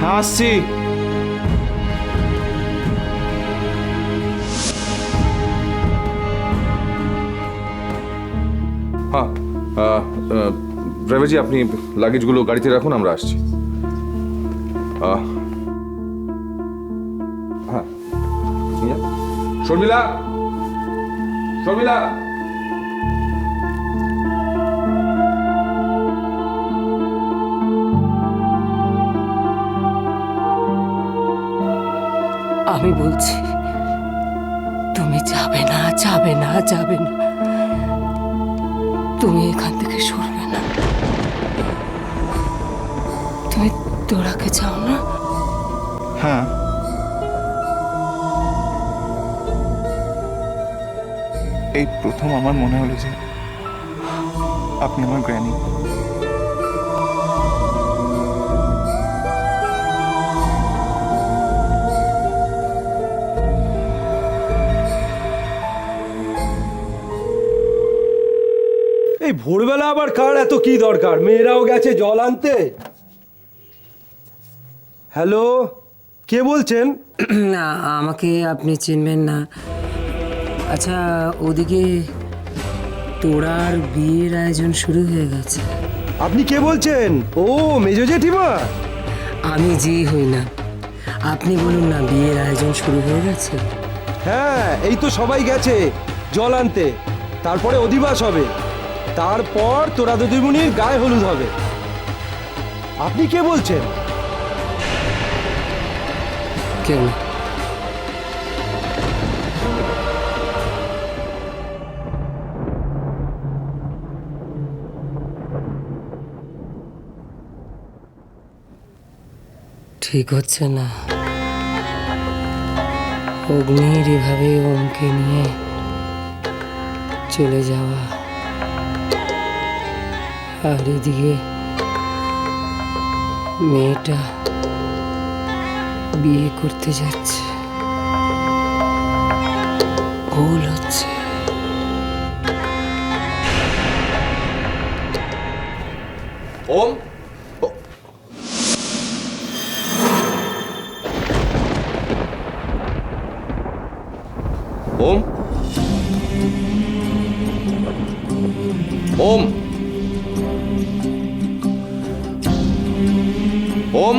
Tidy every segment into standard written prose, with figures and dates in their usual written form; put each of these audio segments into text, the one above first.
হ্যাঁ আসছি। হ্যাঁ ড্রাইভারজি, আপনি লাগেজগুলো গাড়িতে রাখুন, আমরা আসছি। হ্যাঁ শর্মিলা, শর্মিলা, আমি বলছি তুমি যাবে না, যাবে না, যাবে না। তুমি এখান থেকে সরবে না। তুমি তোরাকে চাও না? হ্যাঁ এই প্রথম আমার মনে হলো যে আপনি আমার গ্র্যানি। এই ভোরবেলা আবার কার এত কি দরকার? মেয়েরাও গেছে জল আনতে। হ্যালো, কে বলছেন? না, আমাকে আপনি চিনবেন না। আচ্ছা, ওদিকে তোরার বিয়ের আয়োজন শুরু হয়ে গেছে। আপনি কে বলছেন? ও মেজো জেঠিমা। আমি যে হই না, আপনি বলুন না বিয়ের আয়োজন শুরু হয়ে গেছে। হ্যাঁ, এই তো সবাই গেছে জল আনতে। তারপরে অধিবাস হবে, তারপর তোরা দিদিমণির গায়ে হলুদ হবে। আপনি কে বলছেন? কেউ না। ঠিক হচ্ছে না। অগ্নির এভাবে ওমকে নিয়ে চলে যাওয়া, আর এদিকে মেয়েটা বিয়ে করতে যাচ্ছে। ভুল হচ্ছে। ওম, ওম, ওম, ওম,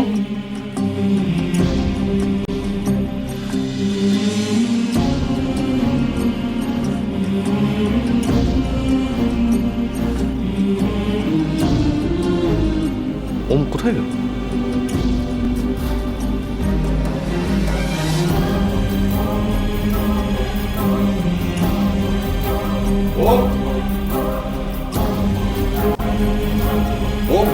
ওম কোথায় গেল? ওম, ওম,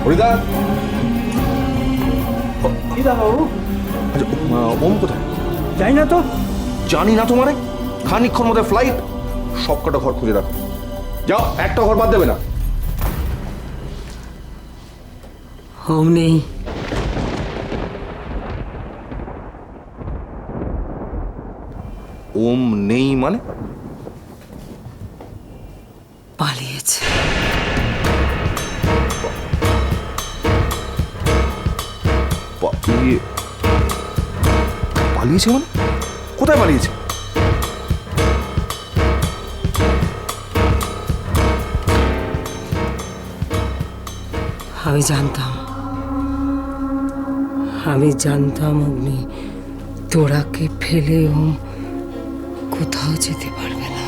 হরিদা, ওম কোথায়? যাই না তো। জানি না তোমারে, খানিকক্ষণ মধ্যে ফ্লাইট, সব কটা ঘর খুঁজে রাখো। যাও, একটা ঘর বাদ দেবে না। হোম নেই। ওম নেই মানে? পালিয়েছে। পালিয়েছে মানে? কোথায় পালিয়েছে? আমি জানতাম অগ্নি তোরাকে ফেলে ওম কোথাও যেতে পারবে না।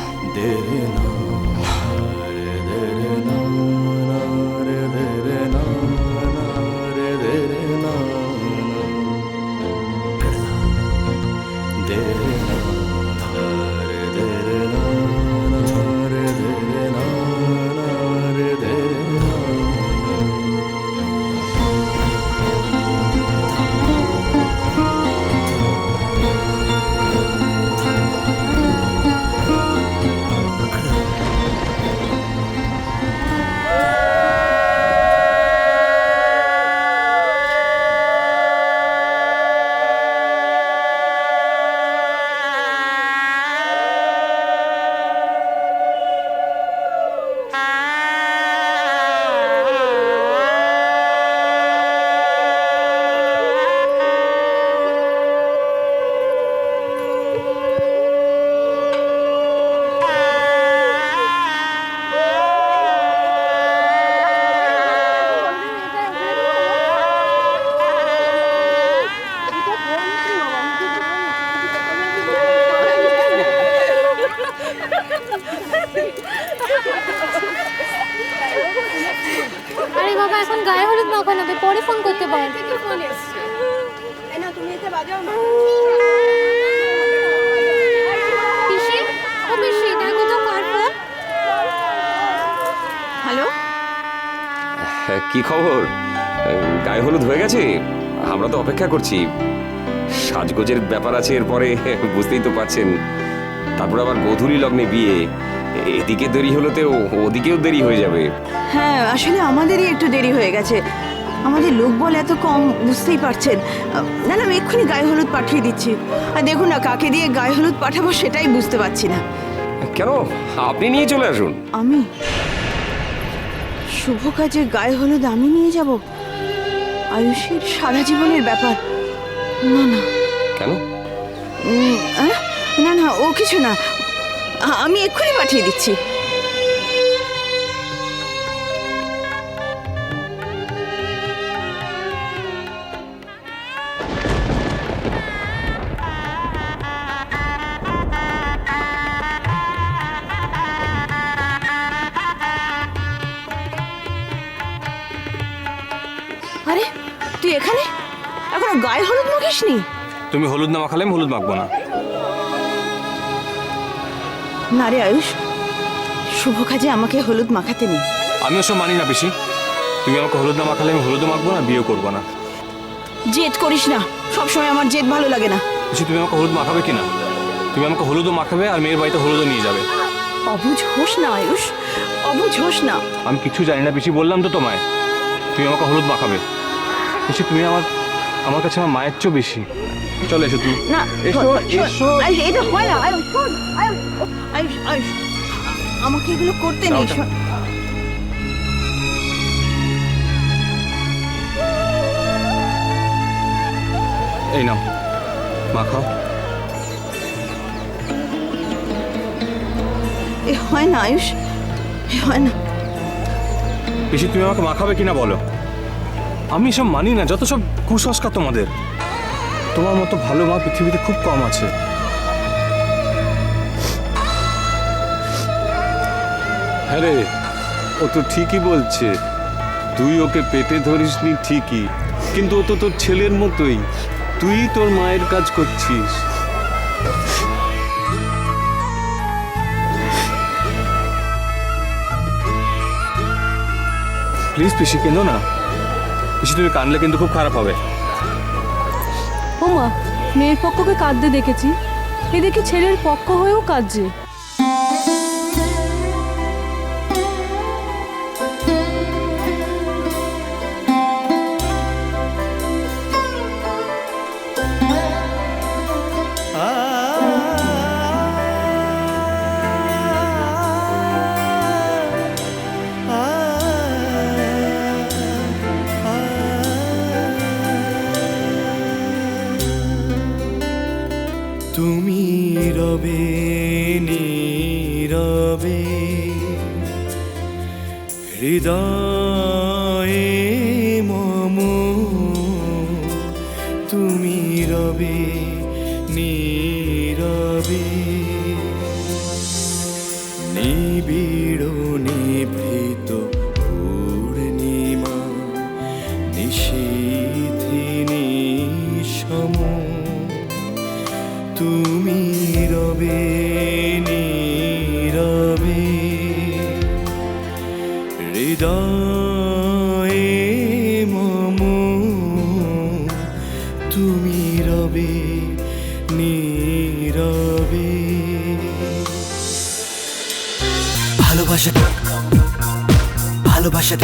আরে বাবা এখন গায়ে হলুদ মাখানো হবে, পরে ফোন করতে পারেন। পিসি, ও পিসি, দেখো তো কার ফোন। হ্যালো, কি খবর? গায়ে হলুদ হয়ে গেছে? আমরা তো অপেক্ষা করছি। সাজগোজের ব্যাপার আছে এরপরে, বুঝতেই তো পারছেন। তারপর আবার গোধূলি লগ্নে বিয়ে, এদিকে দেরি হলে তো ওদিকেও দেরি হয়ে যাবে। হ্যাঁ আসলে আমাদেরই একটু দেরি হয়ে গেছে। আমাদের লোক বল এত কম, বুঝতেই পারছেন। না না, আমি এক্ষুনি গায়ে হলুদ পাঠিয়ে দিচ্ছি। আর দেখুন না, কাকে দিয়ে গায়ে হলুদ পাঠাবো সেটাই বুঝতে পারছি না। কেন, আপনি নিয়ে চলে আসুন। আমি শুভ কাজে গায়ে হলুদ আমি নিয়ে যাব? আয়ুষের সারা জীবনের ব্যাপার। না না কেন? না না, ও কিছু না, আমি এক্ষুনি পাঠিয়ে দিচ্ছি। আরে তুই এখানে? এখনো গায়ে হলুদ মাখিসনি? তুমি হলুদ না মাখালে আমি হলুদ মাখবো না। না রে আয়ুষ, শুভ কাজে আমাকে হলুদ মাখাতে নেই। আমি ওসব মানি না পিসি। তুমি আমাকে হলুদ না মাখালে আমি হলুদও মাখবো না, বিয়েও করবো না। জেদ করিস না, সবসময় আমার জেদ ভালো লাগে না। পিসি তুমি আমাকে হলুদ মাখাবে কিনা? তুমি আমাকে হলুদও মাখাবে আর মেয়ের বাড়িতে হলুদও নিয়ে যাবে। অবুঝ হোস না আয়ুষ, অবুঝ হোস না। আমি কিছু জানি না পিসি, বললাম তো তোমায়। তুমি আমাকে হলুদ মাখাবে। পিসি তুমি আমার কাছে আমার মায়ের চেয়েও বেশি। চলে এসো তুমি। না এসো, শোন, এসো। আয়ুষ, এটা হয় না আয়ুষ, শোন, আয়ুষ, আয়ুষ, আয়ুষ, আমাকে এগুলো করতে নেই। শোন, এই নাও মাখাও। এ হয় না আয়ুষ, এ হয় না। পিসি তুমি আমাকে মাখাবে কিনা বলো। আমি সব মানি না, যত সব কুসংস্কার তোমাদের। তোমার মতো ভালো মা পৃথিবীতে খুব কম আছে। হ্যাঁ রে, ও তো ঠিকই বলছে। তুই ওকে পেটে ধরিসনি ঠিকই, কিন্তু ও তো তোর ছেলের মতোই। তুই তোর মায়ের কাজ করছিস। প্লিজ পিসি কেঁদো না। পিসি তুমি কাঁদলে কিন্তু খুব খারাপ হবে। ও মা, মেয়ের পক্ষকে কাঁদতে দেখেছি, এদিকে ছেলের পক্ষ হয়েও কাঁদছে। তুমি রবে নীরবে হৃদয়ে মম, তুমি রবে নীরবে নিবিড় নিভৃত পূর্ণিমা নিশীথিনী সম, তুমি রবে নীরবে হৃদয়ে মম, তুমি রবে নীরবে। ভালোবাসা ভালোবাসা